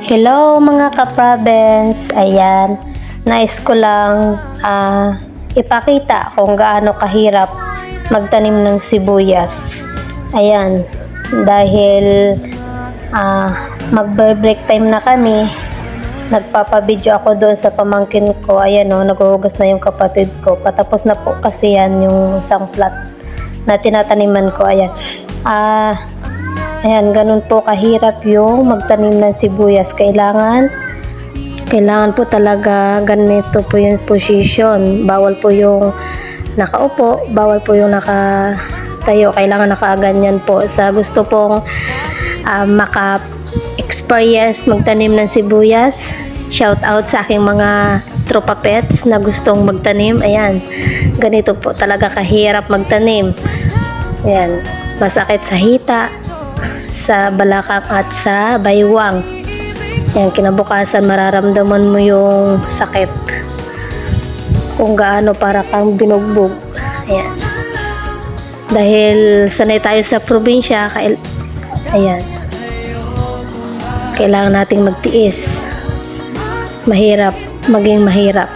Hello mga ka-province, ayan, nais ko lang ipakita kung gaano kahirap magtanim ng sibuyas. Ayan, dahil mag-break time na kami, nagpapabidyo ako doon sa pamangkin ko. Ayan o, naghuhugas na yung kapatid ko. Patapos na po kasi yan yung isang plot na tinataniman ko. Ayan, ayan, ganun po kahirap yung magtanim ng sibuyas. Kailangan po talaga ganito po yung position. Bawal po yung nakaupo, bawal po yung nakatayo. Kailangan nakaganyan po. Sa gusto pong maka-experience magtanim ng sibuyas, shout out sa aking mga tropa pets na gustong magtanim. Ayan, ganito po talaga kahirap magtanim. Ayan, masakit sa hita, sa balakang at sa baywang. Yan, kinabukasan mararamdaman mo yung sakit kung gaano para kang binugbog. Ayan, dahil sanay tayo sa probinsya, ayan, kailangan nating magtiis. Mahirap, maging mahirap.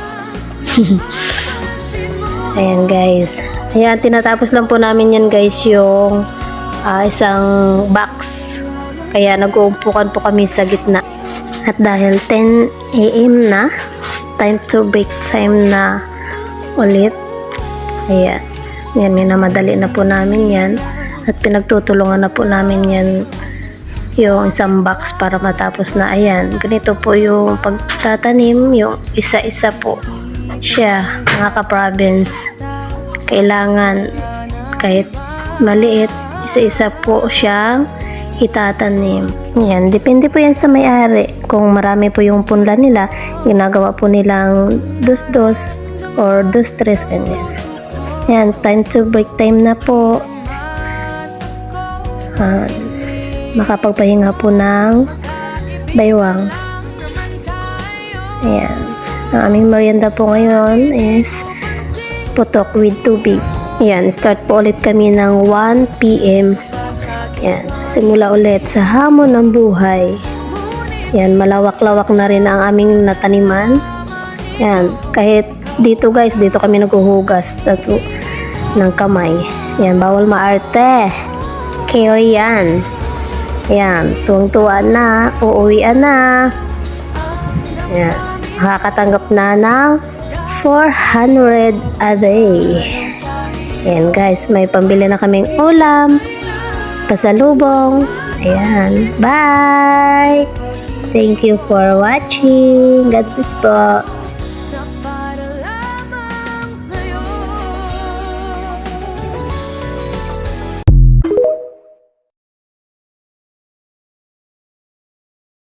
Ayan guys, ayan, tinatapos lang po namin yan guys, yung isang box. Kaya nag-uumpukan po kami sa gitna. At dahil 10 AM na, time to break time na ulit. Ayan, yan, minamadali na po namin yan. At pinagtutulungan na po namin yan, yung isang box para matapos na. Ayan, ganito po yung pagtatanim, yung isa-isa po siya mga ka-province. Kailangan kahit maliit, isa-isa po siyang itatanim. Yan, depende po yan sa may-ari. Kung marami po yung punla nila, ginagawa po nilang dos-dos or dos-tres, ganyan. Yan, time to break time na po. Makapagpahinga po ng baywang. Ayan, ang aming merienda po ngayon is putok with tubig. Yan, start po ulit kami ng 1 PM. Yan, simula ulit sa hamon ng buhay. Yan, malawak-lawak na rin ang aming nataniman. Yan, kahit dito guys, dito kami naghuhugas ng kamay. Yan, bawal maarte. Carry yan. Yan, tuwang-tuwa na, uuwian na. Yan, makakatanggap na ng 400 a day. Ayan guys, may pambili na kaming ulam, pasalubong. Ayan, bye! Thank you for watching. God bless po.